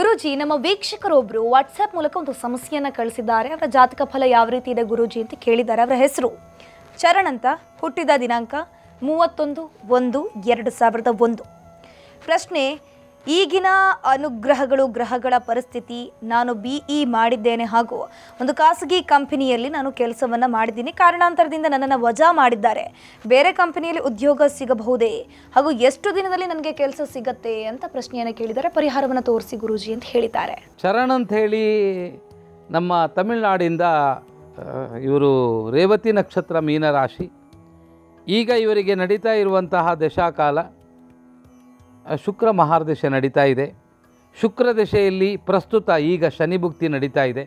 ಗುರೂಜಿ, ನಮ್ಮ ವೀಕ್ಷಕರೊಬ್ಬರು ವಾಟ್ಸ್ಆ್ಯಪ್ ಮೂಲಕ ಒಂದು ಸಮಸ್ಯೆಯನ್ನು ಕಳಿಸಿದ್ದಾರೆ. ಅವರ ಜಾತಕ ಫಲ ಯಾವ ರೀತಿ ಇದೆ ಗುರೂಜಿ ಅಂತ ಕೇಳಿದ್ದಾರೆ. ಅವರ ಹೆಸರು ಚರಣ್ ಅಂತ, ಹುಟ್ಟಿದ ದಿನಾಂಕ 31/1/2001. ಪ್ರಶ್ನೆ: ಈಗಿನ ಅನುಗ್ರಹಗಳು, ಗ್ರಹಗಳ ಪರಿಸ್ಥಿತಿ, ನಾನು BE ಮಾಡಿದ್ದೇನೆ ಹಾಗೂ ಒಂದು ಖಾಸಗಿ ಕಂಪನಿಯಲ್ಲಿ ನಾನು ಕೆಲಸವನ್ನು ಮಾಡಿದ್ದೀನಿ. ಕಾರಣಾಂತರದಿಂದ ನನ್ನನ್ನು ವಜಾ ಮಾಡಿದ್ದಾರೆ. ಬೇರೆ ಕಂಪನಿಯಲ್ಲಿ ಉದ್ಯೋಗ ಸಿಗಬಹುದೇ ಹಾಗೂ ಎಷ್ಟು ದಿನದಲ್ಲಿ ನನಗೆ ಕೆಲಸ ಸಿಗತ್ತೆ ಅಂತ ಪ್ರಶ್ನೆಯನ್ನು ಕೇಳಿದ್ದಾರೆ. ಪರಿಹಾರವನ್ನು ತೋರಿಸಿ ಗುರೂಜಿ ಅಂತ ಹೇಳಿದ್ದಾರೆ. ಚರಣ್ ಅಂತ ಹೇಳಿ ನಮ್ಮ ತಮಿಳುನಾಡಿಂದ ಇವರು ರೇವತಿ ನಕ್ಷತ್ರ ಮೀನರಾಶಿ. ಈಗ ಇವರಿಗೆ ನಡೀತಾ ಇರುವಂತಹ ದಶಾಕಾಲ ಶುಕ್ರ ಮಹಾರ್ದಶೆ ನಡೀತಾ ಇದೆ. ಶುಕ್ರ ದಶೆಯಲ್ಲಿ ಪ್ರಸ್ತುತ ಈಗ ಶನಿ ಭುಕ್ತಿ ನಡೀತಾ ಇದೆ.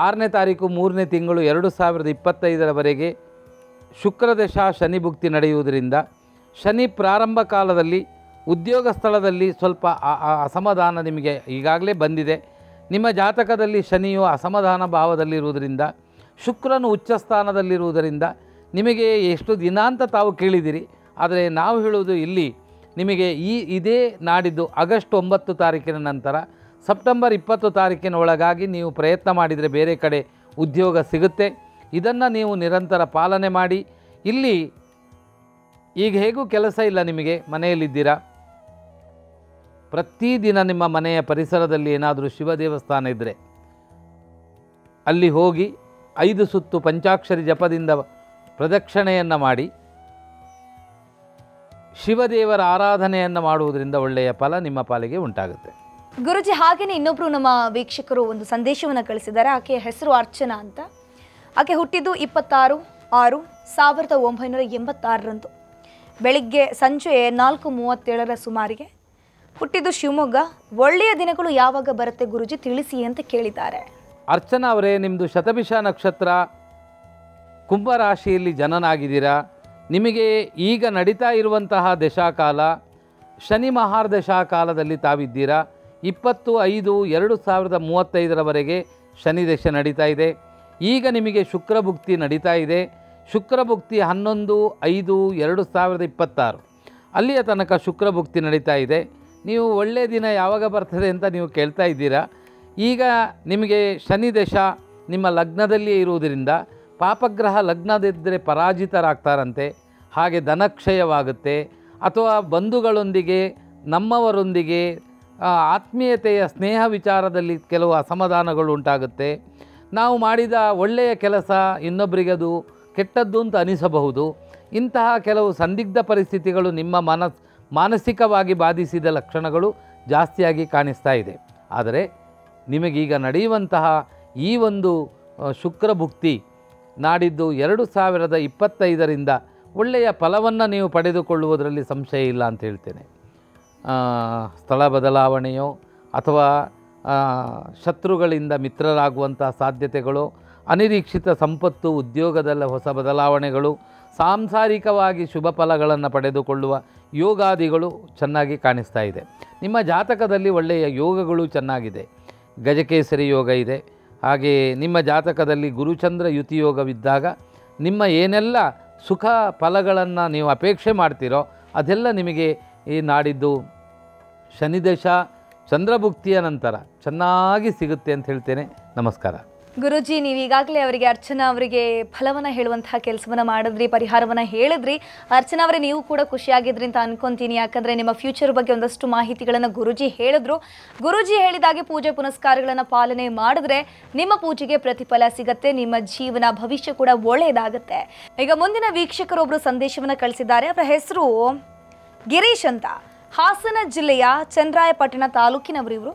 6ನೇ ತಾರೀಕು 3ನೇ ತಿಂಗಳು 2025ರವರೆಗೆ ಶುಕ್ರ ದಶಾ ಶನಿ ಭುಕ್ತಿ ನಡೆಯುವುದರಿಂದ ಶನಿ ಪ್ರಾರಂಭ ಕಾಲದಲ್ಲಿ ಉದ್ಯೋಗ ಸ್ಥಳದಲ್ಲಿ ಸ್ವಲ್ಪ ಅಸಮಾಧಾನ ನಿಮಗೆ ಈಗಾಗಲೇ ಬಂದಿದೆ. ನಿಮ್ಮ ಜಾತಕದಲ್ಲಿ ಶನಿಯು ಅಸಮಾಧಾನ ಭಾವದಲ್ಲಿರುವುದರಿಂದ, ಶುಕ್ರನು ಉಚ್ಚ ಸ್ಥಾನದಲ್ಲಿರುವುದರಿಂದ ನಿಮಗೆ ಎಷ್ಟು ದಿನ ಅಂತ ತಾವು ಕೇಳಿದಿರಿ. ಆದರೆ ನಾವು ಹೇಳುವುದು ಇಲ್ಲಿ ನಿಮಗೆ ಇದೇ ನಾಡಿದ್ದು ಆಗಸ್ಟ್ 9 ತಾರೀಕಿನ ನಂತರ ಸೆಪ್ಟೆಂಬರ್ 20 ತಾರೀಕಿನ ಒಳಗಾಗಿ ನೀವು ಪ್ರಯತ್ನ ಮಾಡಿದರೆ ಬೇರೆ ಕಡೆ ಉದ್ಯೋಗ ಸಿಗುತ್ತೆ. ಇದನ್ನು ನೀವು ನಿರಂತರ ಪಾಲನೆ ಮಾಡಿ. ಇಲ್ಲಿ ಈಗ ಹೇಗೂ ಕೆಲಸ ಇಲ್ಲ, ನಿಮಗೆ ಮನೆಯಲ್ಲಿದ್ದೀರಾ. ಪ್ರತಿದಿನ ನಿಮ್ಮ ಮನೆಯ ಪರಿಸರದಲ್ಲಿ ಏನಾದರೂ ಶಿವ ದೇವಸ್ಥಾನ ಇದ್ದರೆ ಅಲ್ಲಿ ಹೋಗಿ 5 ಸುತ್ತು ಪಂಚಾಕ್ಷರಿ ಜಪದಿಂದ ಪ್ರದಕ್ಷಿಣೆಯನ್ನು ಮಾಡಿ ಶಿವದೇವರ ಆರಾಧನೆಯನ್ನು ಮಾಡುವುದರಿಂದ ಒಳ್ಳೆಯ ಫಲ ನಿಮ್ಮ ಪಾಲಿಗೆ ಉಂಟಾಗುತ್ತೆ. ಗುರುಜಿ, ಹಾಗೆಯೇ ಇನ್ನೊಬ್ಬರು ನಮ್ಮ ವೀಕ್ಷಕರು ಒಂದು ಸಂದೇಶವನ್ನು ಕಳಿಸಿದ್ದಾರೆ. ಆಕೆಯ ಹೆಸರು ಅರ್ಚನಾ ಅಂತ. ಆಕೆ ಹುಟ್ಟಿದ್ದು 26/6/1986 ಬೆಳಿಗ್ಗೆ ಸಂಜೆ 4:37 ಸುಮಾರಿಗೆ. ಹುಟ್ಟಿದ್ದು ಶಿವಮೊಗ್ಗ. ಒಳ್ಳೆಯ ದಿನಗಳು ಯಾವಾಗ ಬರುತ್ತೆ ಗುರುಜಿ ತಿಳಿಸಿ ಅಂತ ಕೇಳಿದ್ದಾರೆ. ಅರ್ಚನಾ ಅವರೇ, ನಿಮ್ಮದು ಶತಭಿಷ ನಕ್ಷತ್ರ ಕುಂಭರಾಶಿಯಲ್ಲಿ ಜನನಾಗಿದ್ದೀರಾ. ನಿಮಗೆ ಈಗ ನಡೀತಾ ಇರುವಂತಹ ದಶಾಕಾಲ ಶನಿ ಮಹಾರ್ದಶಾಕಾಲದಲ್ಲಿ ತಾವಿದ್ದೀರಾ. 20/5/2035ರವರೆಗೆ ಶನಿ ದಶೆ ನಡೀತಾ ಇದೆ. ಈಗ ನಿಮಗೆ ಶುಕ್ರ ಭುಕ್ತಿ ನಡೀತಾ ಇದೆ. ಶುಕ್ರ ಭುಕ್ತಿ 11/5/2026 ಅಲ್ಲಿಯ ತನಕ ಶುಕ್ರ ಭುಕ್ತಿ ನಡೀತಾ ಇದೆ. ನೀವು ಒಳ್ಳೆಯ ದಿನ ಯಾವಾಗ ಬರ್ತದೆ ಅಂತ ನೀವು ಕೇಳ್ತಾ ಇದ್ದೀರಾ. ಈಗ ನಿಮಗೆ ಶನಿ ದಶ ನಿಮ್ಮ ಲಗ್ನದಲ್ಲಿಯೇ ಇರುವುದರಿಂದ ಪಾಪಗ್ರಹ ಲಗ್ನದಿದ್ದರೆ ಪರಾಜಿತರಾಗ್ತಾರಂತೆ. ಹಾಗೆ ಧನಕ್ಷಯವಾಗುತ್ತೆ. ಅಥವಾ ಬಂಧುಗಳೊಂದಿಗೆ, ನಮ್ಮವರೊಂದಿಗೆ ಆತ್ಮೀಯತೆಯ ಸ್ನೇಹ ವಿಚಾರದಲ್ಲಿ ಕೆಲವು ಅಸಮಾಧಾನಗಳು ಉಂಟಾಗುತ್ತೆ. ನಾವು ಮಾಡಿದ ಒಳ್ಳೆಯ ಕೆಲಸ ಇನ್ನೊಬ್ಬರಿಗೆ ಅದು ಕೆಟ್ಟದ್ದು ಅಂತ ಅನಿಸಬಹುದು. ಇಂತಹ ಕೆಲವು ಸಂದಿಗ್ಧ ಪರಿಸ್ಥಿತಿಗಳು ನಿಮ್ಮ ಮಾನಸಿಕವಾಗಿ ಬಾಧಿಸಿದ ಲಕ್ಷಣಗಳು ಜಾಸ್ತಿಯಾಗಿ ಕಾಣಿಸ್ತಾ ಇದೆ. ಆದರೆ ನಿಮಗೀಗ ನಡೆಯುವಂತಹ ಈ ಒಂದು ಶುಕ್ರ ಭುಕ್ತಿ ನಾಡಿದ್ದು 2025ರಿಂದ ಒಳ್ಳೆಯ ಫಲವನ್ನು ನೀವು ಪಡೆದುಕೊಳ್ಳುವುದರಲ್ಲಿ ಸಂಶಯ ಇಲ್ಲ ಅಂತ ಹೇಳ್ತೇನೆ. ಸ್ಥಳ ಬದಲಾವಣೆಯೋ ಅಥವಾ ಶತ್ರುಗಳಿಂದ ಮಿತ್ರರಾಗುವಂಥ ಸಾಧ್ಯತೆಗಳು, ಅನಿರೀಕ್ಷಿತ ಸಂಪತ್ತು, ಉದ್ಯೋಗದಲ್ಲಿ ಹೊಸ ಬದಲಾವಣೆಗಳು, ಸಾಂಸಾರಿಕವಾಗಿ ಶುಭ ಫಲಗಳನ್ನು ಪಡೆದುಕೊಳ್ಳುವ ಯೋಗಾದಿಗಳು ಚೆನ್ನಾಗಿ ಕಾಣಿಸ್ತಾ ಇದೆ. ನಿಮ್ಮ ಜಾತಕದಲ್ಲಿ ಒಳ್ಳೆಯ ಯೋಗಗಳು ಚೆನ್ನಾಗಿದೆ. ಗಜಕೇಸರಿ ಯೋಗ ಇದೆ. ಹಾಗೆ ನಿಮ್ಮ ಜಾತಕದಲ್ಲಿ ಗುರುಚಂದ್ರ ಯುತಿ ಯೋಗವಿದ್ದಾಗ ನಿಮ್ಮ ಏನೆಲ್ಲ ಸುಖ ಫಲಗಳನ್ನು ನೀವು ಅಪೇಕ್ಷೆ ಮಾಡ್ತೀರೋ ಅದೆಲ್ಲ ನಿಮಗೆ ಈ ನಾಡಿದ್ದು ಶನಿದಶ ಚಂದ್ರಭುಕ್ತಿಯ ನಂತರ ಚೆನ್ನಾಗಿ ಸಿಗುತ್ತೆ ಅಂತ ಹೇಳ್ತೇನೆ. ನಮಸ್ಕಾರ. ಗುರುಜಿ, ನೀವು ಈಗಾಗಲೇ ಅವರಿಗೆ ಅರ್ಚನಾ ಅವರಿಗೆ ಫಲವನ್ನು ಹೇಳುವಂತಹ ಕೆಲಸವನ್ನು ಮಾಡಿದ್ರಿ, ಪರಿಹಾರವನ್ನು ಹೇಳಿದ್ರಿ. ಅರ್ಚನಾ ಅವರೇ, ನೀವು ಕೂಡ ಖುಷಿಯಾಗಿದ್ರಿ ಅಂತ ಅನ್ಕೊಂತೀನಿ. ಯಾಕಂದರೆ ನಿಮ್ಮ ಫ್ಯೂಚರ್ ಬಗ್ಗೆ ಒಂದಷ್ಟು ಮಾಹಿತಿಗಳನ್ನು ಗುರುಜಿ ಹೇಳಿದ್ರು. ಗುರುಜಿ ಹೇಳಿದಾಗೆ ಪೂಜೆ ಪುನಸ್ಕಾರಗಳನ್ನು ಪಾಲನೆ ಮಾಡಿದ್ರೆ ನಿಮ್ಮ ಪೂಜೆಗೆ ಪ್ರತಿಫಲ ಸಿಗುತ್ತೆ, ನಿಮ್ಮ ಜೀವನ ಭವಿಷ್ಯ ಕೂಡ ಒಳ್ಳೆಯದಾಗುತ್ತೆ. ಈಗ ಮುಂದಿನ ವೀಕ್ಷಕರೊಬ್ಬರು ಸಂದೇಶವನ್ನು ಕಳಿಸಿದ್ದಾರೆ. ಅವರ ಹೆಸರು ಗಿರೀಶ್ ಅಂತ, ಹಾಸನ ಜಿಲ್ಲೆಯ ಚನ್ನರಾಯಪಟ್ಟಣ ತಾಲೂಕಿನವರು ಇವರು.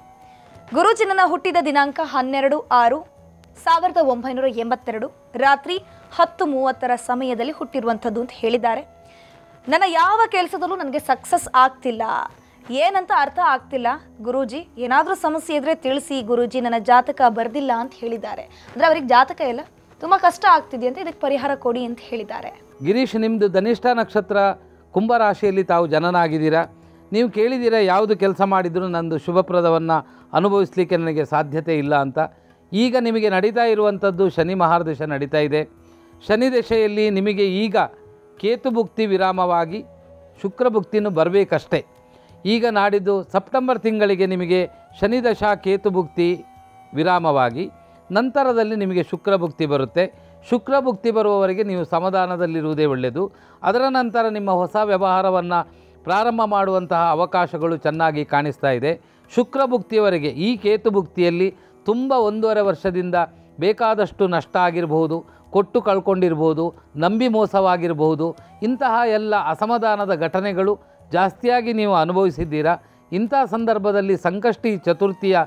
ಗುರುಜಿ, ನನ್ನ ಹುಟ್ಟಿದ ದಿನಾಂಕ 12/6/1982 ರಾತ್ರಿ 10:30 ಸಮಯದಲ್ಲಿ ಹುಟ್ಟಿರುವಂಥದ್ದು ಅಂತ ಹೇಳಿದ್ದಾರೆ. ನನ್ನ ಯಾವ ಕೆಲಸದಲ್ಲೂ ನನಗೆ ಸಕ್ಸಸ್ ಆಗ್ತಿಲ್ಲ, ಏನಂತ ಅರ್ಥ ಆಗ್ತಿಲ್ಲ ಗುರೂಜಿ. ಏನಾದರೂ ಸಮಸ್ಯೆ ಇದ್ದರೆ ತಿಳಿಸಿ ಗುರೂಜಿ, ನನ್ನ ಜಾತಕ ಬರ್ದಿಲ್ಲ ಅಂತ ಹೇಳಿದ್ದಾರೆ. ಅಂದರೆ ಅವ್ರಿಗೆ ಜಾತಕ ಇಲ್ಲ, ತುಂಬ ಕಷ್ಟ ಆಗ್ತಿದೆ ಅಂತ, ಇದಕ್ಕೆ ಪರಿಹಾರ ಕೊಡಿ ಅಂತ ಹೇಳಿದ್ದಾರೆ. ಗಿರೀಶ್, ನಿಮ್ಮದು ಧನಿಷ್ಠ ನಕ್ಷತ್ರ ಕುಂಭರಾಶಿಯಲ್ಲಿ ತಾವು ಜನನಾಗಿದ್ದೀರಾ. ನೀವು ಕೇಳಿದ್ದೀರಾ ಯಾವುದು ಕೆಲಸ ಮಾಡಿದರೂ ನಂದು ಶುಭಪ್ರದವನ್ನು ಅನುಭವಿಸಲಿಕ್ಕೆ ನನಗೆ ಸಾಧ್ಯತೆ ಇಲ್ಲ ಅಂತ. ಈಗ ನಿಮಗೆ ನಡೀತಾ ಇರುವಂಥದ್ದು ಶನಿ ಮಹಾರ್ದಶ ನಡೀತಾ ಇದೆ. ಶನಿ ದಶೆಯಲ್ಲಿ ನಿಮಗೆ ಈಗ ಕೇತು ಭುಕ್ತಿ ವಿರಾಮವಾಗಿ ಶುಕ್ರ ಭುಕ್ತಿನೂ ಬರಬೇಕಷ್ಟೇ. ಈಗ ನಾಡಿದ್ದು ಸೆಪ್ಟೆಂಬರ್ ತಿಂಗಳಿಗೆ ನಿಮಗೆ ಶನಿ ದಶಾ ಕೇತು ಭುಕ್ತಿ ವಿರಾಮವಾಗಿ ನಂತರದಲ್ಲಿ ನಿಮಗೆ ಶುಕ್ರ ಭುಕ್ತಿ ಬರುತ್ತೆ. ಶುಕ್ರ ಭುಕ್ತಿ ಬರುವವರೆಗೆ ನೀವು ಸಮಾಧಾನದಲ್ಲಿರುವುದೇ ಒಳ್ಳೆಯದು. ಅದರ ನಂತರ ನಿಮ್ಮ ಹೊಸ ವ್ಯವಹಾರವನ್ನು ಪ್ರಾರಂಭ ಮಾಡುವಂತಹ ಅವಕಾಶಗಳು ಚೆನ್ನಾಗಿ ಕಾಣಿಸ್ತಾ ಇದೆ. ಶುಕ್ರ ಭುಕ್ತಿಯವರೆಗೆ ಈ ಕೇತು ಭುಕ್ತಿಯಲ್ಲಿ ತುಂಬ 1.5 ವರ್ಷದಿಂದ ಬೇಕಾದಷ್ಟು ನಷ್ಟ ಆಗಿರಬಹುದು, ಕೊಟ್ಟು ಕಳ್ಕೊಂಡಿರ್ಬೋದು, ನಂಬಿ ಮೋಸವಾಗಿರಬಹುದು. ಇಂತಹ ಎಲ್ಲ ಅಸಮಾಧಾನದ ಘಟನೆಗಳು ಜಾಸ್ತಿಯಾಗಿ ನೀವು ಅನುಭವಿಸಿದ್ದೀರಾ. ಇಂಥ ಸಂದರ್ಭದಲ್ಲಿ ಸಂಕಷ್ಟಿ ಚತುರ್ಥಿಯ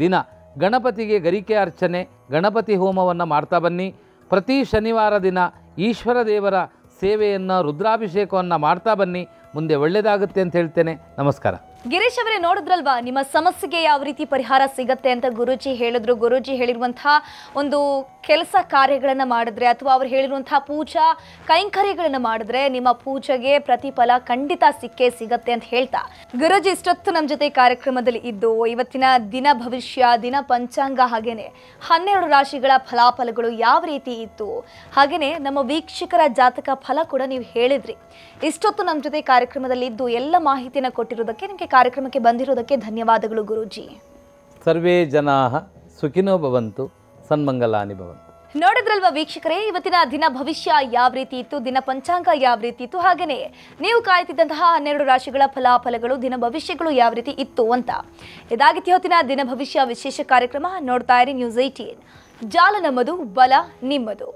ದಿನ ಗಣಪತಿಗೆ ಗರಿಕೆ ಅರ್ಚನೆ, ಗಣಪತಿ ಹೋಮವನ್ನು ಮಾಡ್ತಾ ಬನ್ನಿ. ಪ್ರತಿ ಶನಿವಾರ ದಿನ ಈಶ್ವರ ದೇವರ ಸೇವೆಯನ್ನು, ರುದ್ರಾಭಿಷೇಕವನ್ನು ಮಾಡ್ತಾ ಬನ್ನಿ. ಮುಂದೆ ಒಳ್ಳೆಯದಾಗುತ್ತೆ ಅಂತ ಹೇಳ್ತೇನೆ. ನಮಸ್ಕಾರ. ಗಿರೀಶ್ ಅವರೇ, ನೋಡಿದ್ರಲ್ವಾ ನಿಮ್ಮ ಸಮಸ್ಯೆಗೆ ಯಾವ ರೀತಿ ಪರಿಹಾರ ಸಿಗತ್ತೆ ಅಂತ ಗುರೂಜಿ ಹೇಳಿದ್ರು. ಗುರೂಜಿ ಹೇಳಿರುವಂತಹ ಒಂದು ಕೆಲಸ ಕಾರ್ಯಗಳನ್ನು ಮಾಡಿದ್ರೆ ಅಥವಾ ಅವ್ರು ಹೇಳಿರುವಂತಹ ಪೂಜಾ ಕೈಂಕರ್ಯಗಳನ್ನು ಮಾಡಿದ್ರೆ ನಿಮ್ಮ ಪೂಜೆಗೆ ಪ್ರತಿಫಲ ಖಂಡಿತ ಸಿಕ್ಕೇ ಸಿಗತ್ತೆ ಅಂತ ಹೇಳ್ತಾ ಗುರೂಜಿ ಇಷ್ಟೊತ್ತು ನಮ್ಮ ಜೊತೆ ಕಾರ್ಯಕ್ರಮದಲ್ಲಿ ಇದ್ದು ಇವತ್ತಿನ ದಿನ ಭವಿಷ್ಯ, ದಿನ ಪಂಚಾಂಗ, ಹಾಗೇನೆ 12 ರಾಶಿಗಳ ಫಲಾಫಲಗಳು ಯಾವ ರೀತಿ ಇತ್ತು, ಹಾಗೇನೆ ನಮ್ಮ ವೀಕ್ಷಕರ ಜಾತಕ ಫಲ ಕೂಡ ನೀವು ಹೇಳಿದ್ರಿ. ಇಷ್ಟೊತ್ತು ನಮ್ಮ ಜೊತೆ ಕಾರ್ಯಕ್ರಮದಲ್ಲಿ ಇದ್ದು ಎಲ್ಲ ಮಾಹಿತಿಯನ್ನು ಕೊಟ್ಟಿರೋದಕ್ಕೆ, ನಿಮಗೆ ಕಾರ್ಯಕ್ರಮಕ್ಕೆ ಬಂದಿರೋದಕ್ಕೆ ಧನ್ಯವಾದಗಳು ಗುರೂಜಿ. ಸರ್ವೇ ಜನಾಃ ಸುಖಿನೋ ಭವಂತು, ಸನ್ಮಂಗಲಾನಿ ಭವಂತು. ನೋಡಿದ್ರಲ್ವಾ ವೀಕ್ಷಕರೇ, ಇವತ್ತಿನ ದಿನ ಭವಿಷ್ಯ ಯಾವ ರೀತಿ ಇತ್ತು, ದಿನ ಪಂಚಾಂಗ ಯಾವ ರೀತಿ ಇತ್ತು, ಹಾಗೆಯೇ ನೀವು ಕಾಯ್ತಿದ್ದಂತಹ 12 ರಾಶಿಗಳ ಫಲಾಫಲಗಳು, ದಿನ ಭವಿಷ್ಯಗಳು ಯಾವ ರೀತಿ ಇತ್ತು ಅಂತ. ಇದಾಗಿತ್ತು ಇವತ್ತಿನ ದಿನ ಭವಿಷ್ಯ ವಿಶೇಷ ಕಾರ್ಯಕ್ರಮ. ನೋಡ್ತಾ ಇರಿ ನ್ಯೂಸ್ 18. ಜಾಲ ನಮ್ಮದು, ಬಲ ನಿಮ್ಮದು.